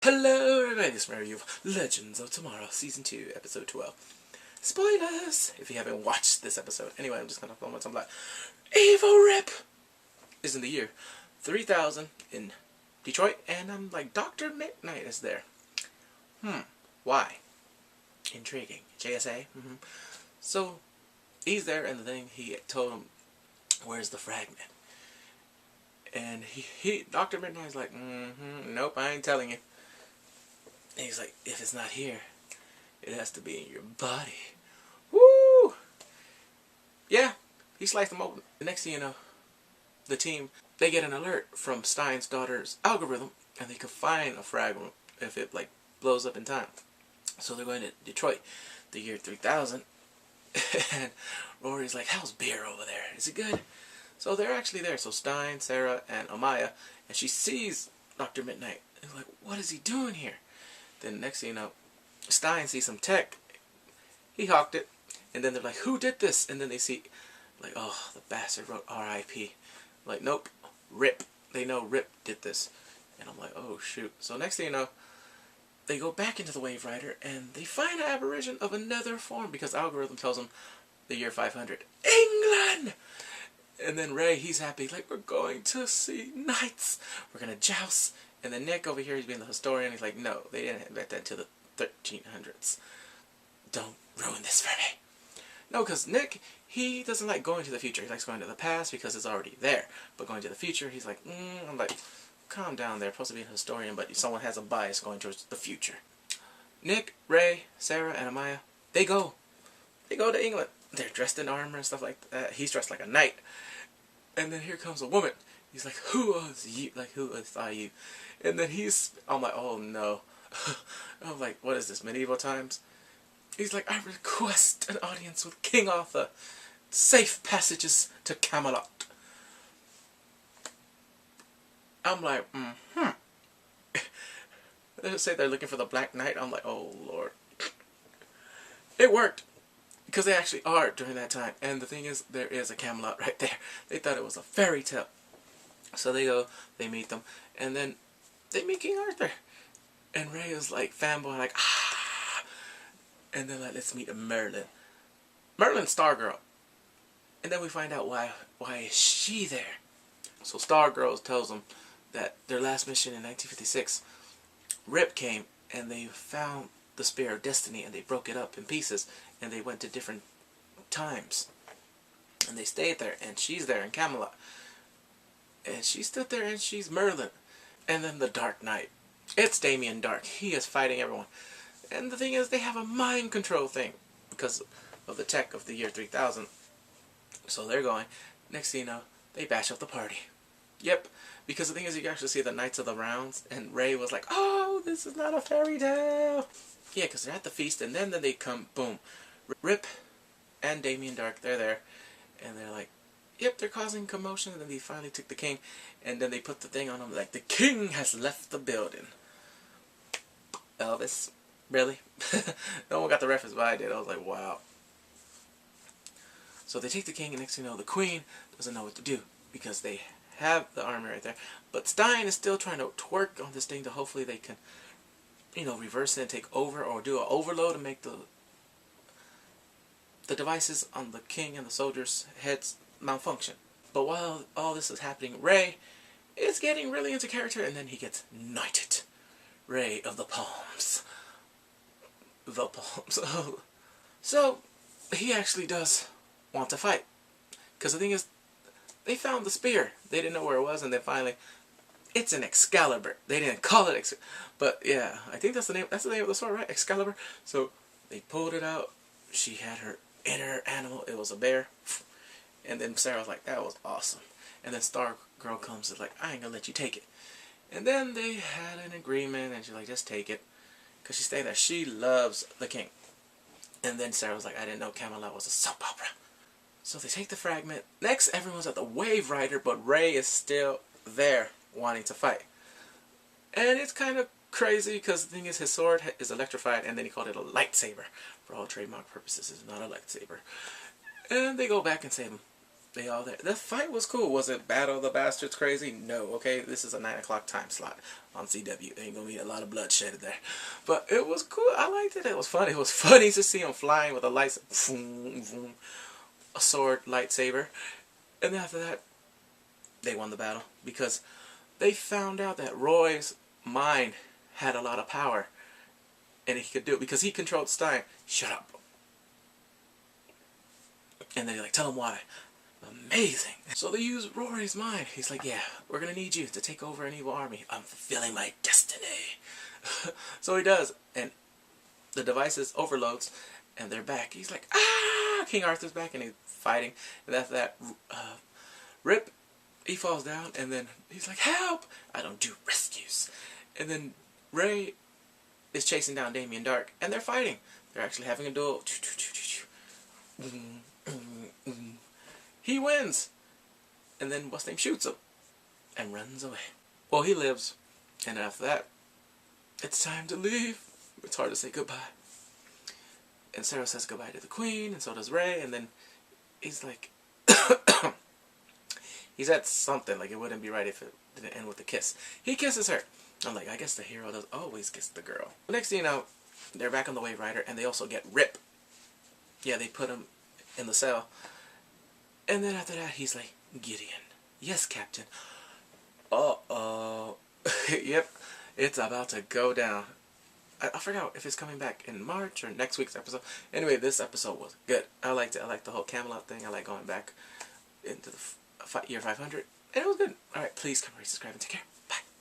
Hello everybody, this is my review of Legends of Tomorrow, Season 2, Episode 12. Spoilers! If you haven't watched this episode. Anyway, I'm just gonna film it. I'm like, Evil Rip is in the year 3000 in Detroit, and I'm like, Dr. Midnight is there. Why? Intriguing. JSA? So, he's there, and the thing, he told him, where's the fragment? And Dr. Midnight's like, nope, I ain't telling you. And he's like, if it's not here, it has to be in your body. Woo! Yeah, he sliced them open. The next thing you know, the team, they get an alert from Stein's daughter's algorithm, and they can find a fragment if it like blows up in time. So they're going to Detroit, the year 3000, and Rory's like, how's beer over there? Is it good? So they're actually there. So Stein, Sarah, and Amaya, and she sees Dr. Midnight. And like, what is he doing here? Then next thing you know, Stein sees some tech. He hawked it. And then they're like, who did this? And then they see, like, oh, the bastard wrote R.I.P. Like, nope, Rip. They know Rip did this. And I'm like, oh, shoot. So next thing you know, they go back into the Wave Rider, and they find an aberration of another form, because the algorithm tells them the year 500. England! And then Ray, he's happy, like, we're going to see knights. We're going to joust. And then Nick over here, he's being the historian. He's like, no, they didn't invent that until the 1300s. Don't ruin this for me. No, because Nick, he doesn't like going to the future. He likes going to the past because it's already there. But going to the future, he's like, I'm like, calm down there. Supposed to be a historian, but someone has a bias going towards the future. Nick, Ray, Sarah, and Amaya, they go. They go to England. They're dressed in armor and stuff like that. He's dressed like a knight. And then here comes a woman. He's like, who was you? Like, who was you? And then I'm like, oh no. I'm like, what is this, medieval times? He's like, I request an audience with King Arthur. Safe passages to Camelot. I'm like, They say they're looking for the Black Knight. I'm like, oh lord. It worked. Because they actually are during that time. And the thing is, there is a Camelot right there. They thought it was a fairy tale. So they go, they meet them, and then they meet King Arthur. And Ray is like fanboy, like, ah. And they're like, let's meet Merlin. Merlin's Stargirl. And then we find out why is she there. So Stargirl tells them that their last mission in 1956, Rip came and they found the Spear of Destiny and they broke it up in pieces and they went to different times. And they stayed there, and she's there in Camelot. And she stood there and she's Merlin. And then the Dark Knight. It's Damien Dark. He is fighting everyone. And the thing is, they have a mind control thing because of the tech of the year 3000. So they're going. Next thing you know, they bash up the party. Yep. Because the thing is, you can actually see the Knights of the Rounds. And Ray was like, oh, this is not a fairy tale. Yeah, because they're at the feast. And then they come, boom. Rip and Damien Dark, they're there. And they're like, yep, they're causing commotion, and then they finally took the king, and then they put the thing on him, like, the king has left the building. Elvis? Really? No one got the reference, but I did. I was like, wow. So they take the king, and next thing you know, the queen doesn't know what to do, because they have the army right there. But Stein is still trying to twerk on this thing to hopefully they can, reverse it and take over, or do an overload and make the devices on the king and the soldiers' heads malfunction. But while all this is happening, Ray is getting really into character, and then he gets knighted. Ray of the Palms. The Palms. So, he actually does want to fight. Because the thing is, they found the spear. They didn't know where it was, and then finally, it's an Excalibur. They didn't call it Excalibur. But yeah, I think that's the name of the sword, right? Excalibur. So, they pulled it out. She had her inner animal. It was a bear. And then Sarah was like, that was awesome. And then Stargirl comes and like, I ain't gonna let you take it. And then they had an agreement, and she's like, just take it. Because she's staying there. She loves the king. And then Sarah was like, I didn't know Camelot was a soap opera. So they take the fragment. Next, everyone's at the Wave Rider, but Ray is still there wanting to fight. And it's kind of crazy, because the thing is, his sword is electrified, and then he called it a lightsaber. For all trademark purposes, it's not a lightsaber. And they go back and save him. They all there. The fight was cool. Was it Battle of the Bastards crazy? No. Okay, this is a 9 o'clock time slot on CW. Ain't gonna be a lot of bloodshed there, but it was cool. I liked it. It was funny. It was funny to see him flying with a light, a sword lightsaber, and then after that, they won the battle because they found out that Roy's mind had a lot of power, and he could do it because he controlled Stein. Shut up. And then they're like, tell him why. Amazing. So they use Rory's mind. He's like, yeah, we're going to need you to take over an evil army. I'm fulfilling my destiny. So he does. And the devices overloads. And they're back. He's like, ah! King Arthur's back and he's fighting. And after that, Rip, he falls down. And then he's like, help! I don't do rescues. And then Ray is chasing down Damien Dark. And they're fighting. They're actually having a duel. He wins, and then what's name shoots him, and runs away. Well, he lives, and after that, it's time to leave. It's hard to say goodbye. And Sarah says goodbye to the Queen, and so does Ray, and then he's like, he's at something, like it wouldn't be right if it didn't end with a kiss. He kisses her. I'm like, I guess the hero does always kiss the girl. The next thing you know, they're back on the Wave Rider, and they also get Rip. Yeah, they put him in the cell. And then after that, he's like, Gideon. Yes, Captain. Uh-oh. Yep, it's about to go down. I forgot if it's coming back in March or next week's episode. Anyway, this episode was good. I liked it. I liked the whole Camelot thing. I like going back into the year 500. And it was good. Alright, please come rate, subscribe, and take care.